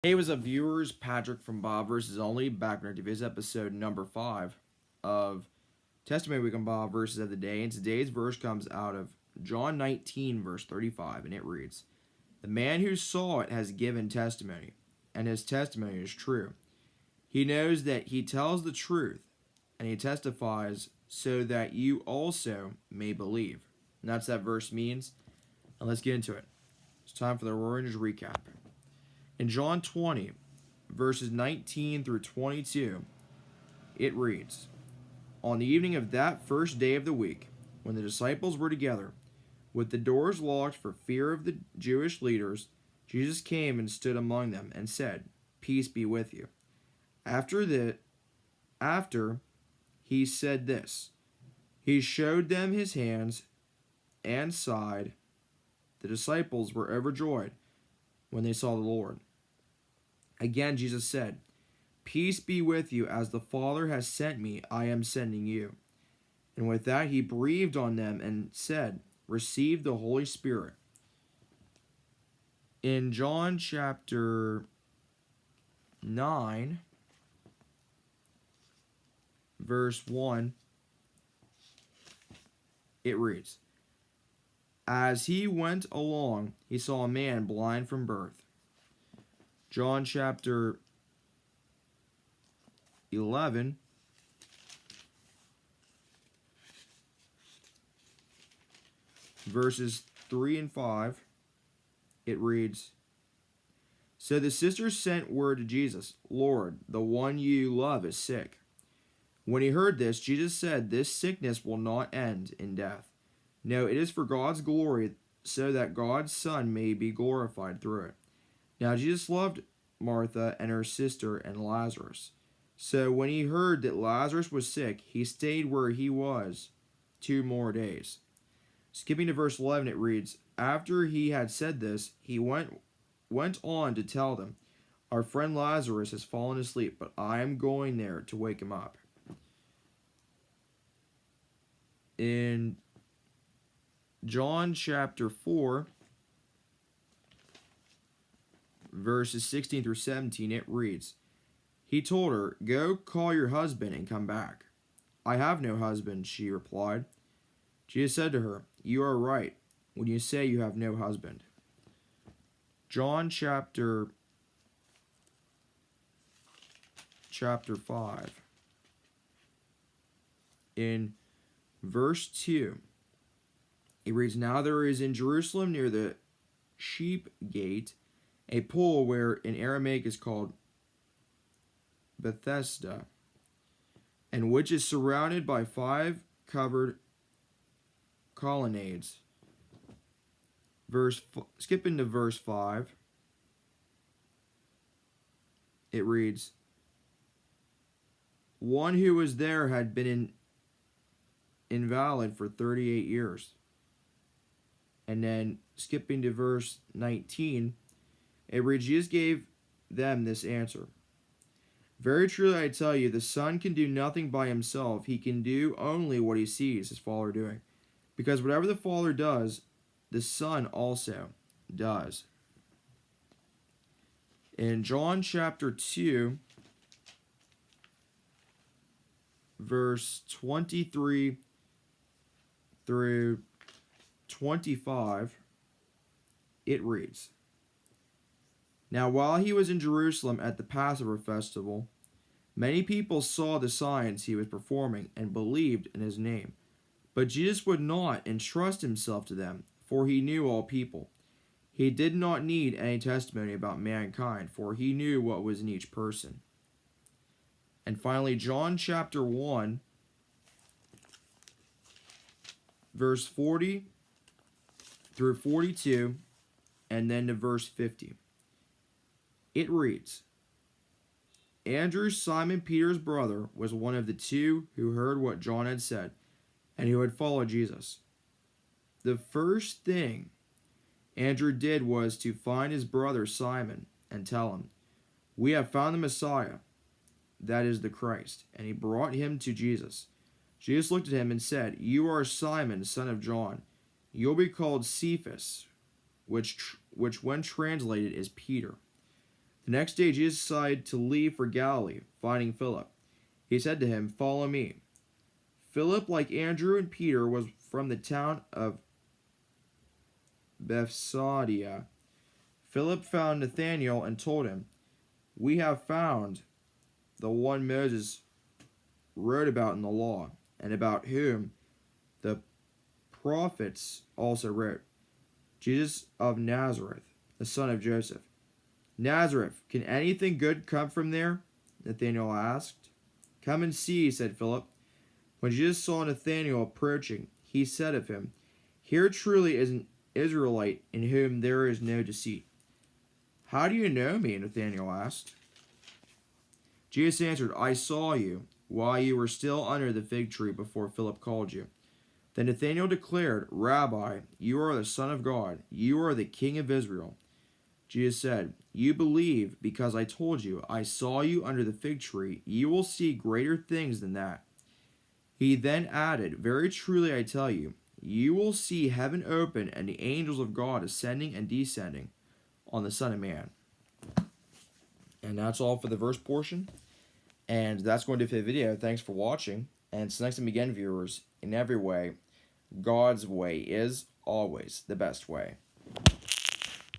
Hey, what's up, viewers? Patrick from Bob versus Only back with today's episode number 5 of Testimony Week on Bob versus of the Day. And today's verse comes out of John 19, verse 35, and it reads, "The man who saw it has given testimony, and his testimony is true. He knows that he tells the truth, and he testifies so that you also may believe." And that's that verse means. And let's get into it. It's time for the Roaring recap. In John 20, verses 19 through 22, it reads, "On the evening of that first day of the week, when the disciples were together, with the doors locked for fear of the Jewish leaders, Jesus came and stood among them and said, 'Peace be with you.' After he said this, he showed them his hands and side. The disciples were overjoyed when they saw the Lord. Again, Jesus said, 'Peace be with you. As the Father has sent me, I am sending you.' And with that, he breathed on them and said, 'Receive the Holy Spirit.'" In John chapter 9, verse 1, it reads, "As he went along, he saw a man blind from birth." John chapter 11, verses 3 and 5, it reads, "So the sisters sent word to Jesus, 'Lord, the one you love is sick.' When he heard this, Jesus said, 'This sickness will not end in death. No, it is for God's glory, so that God's Son may be glorified through it.' Now Jesus loved Martha and her sister and Lazarus. So when he heard that Lazarus was sick, he stayed where he was 2 more days." Skipping to verse 11, it reads, "After he had said this, he went on to tell them, 'Our friend Lazarus has fallen asleep, but I am going there to wake him up.'" In John chapter 4, verses 16 through 17, it reads, "He told her, 'Go call your husband and come back.' 'I have no husband,' she replied. Jesus said to her, 'You are right when you say you have no husband.'" John chapter 5, in verse 2, it reads, "Now there is in Jerusalem near the sheep gate a pool where in Aramaic is called Bethesda, and which is surrounded by 5 covered colonnades." Skipping to verse 5, it reads, "One who was there had been invalid for 38 years. And then skipping to verse 19, it reads, Jesus gave them this answer: "Very truly I tell you, the Son can do nothing by himself. He can do only what he sees his Father doing. Because whatever the Father does, the Son also does." In John chapter 2, verse 23 through 25, it reads, "Now while he was in Jerusalem at the Passover festival, many people saw the signs he was performing and believed in his name. But Jesus would not entrust himself to them, for he knew all people. He did not need any testimony about mankind, for he knew what was in each person." And finally, John chapter 1, verse 40 through 42, and then to verse 50. It reads, "Andrew, Simon Peter's brother, was one of the two who heard what John had said and who had followed Jesus. The first thing Andrew did was to find his brother Simon and tell him, 'We have found the Messiah,' that is the Christ, and he brought him to Jesus. Jesus looked at him and said, 'You are Simon, son of John. You'll be called Cephas,' which when translated is Peter. The next day Jesus decided to leave for Galilee, finding Philip. He said to him, "Follow me." Philip, like Andrew and Peter, was from the town of Bethsaida. Philip found Nathanael and told him, "We have found the one Moses wrote about in the law, and about whom the prophets also wrote, Jesus of Nazareth, the son of Joseph." "Nazareth, can anything good come from there?" Nathanael asked. "Come and see," said Philip. When Jesus saw Nathanael approaching, he said of him, "Here truly is an Israelite in whom there is no deceit." "How do you know me?" Nathanael asked. Jesus answered, "I saw you while you were still under the fig tree before Philip called you." Then Nathanael declared, "Rabbi, you are the Son of God. You are the King of Israel." Jesus said, "You believe because I told you, I saw you under the fig tree. You will see greater things than that." He then added, "Very truly I tell you, you will see heaven open and the angels of God ascending and descending on the Son of Man." And that's all for the verse portion. And that's going to do it for the video. Thanks for watching. And until next time again, viewers, in every way, God's way is always the best way.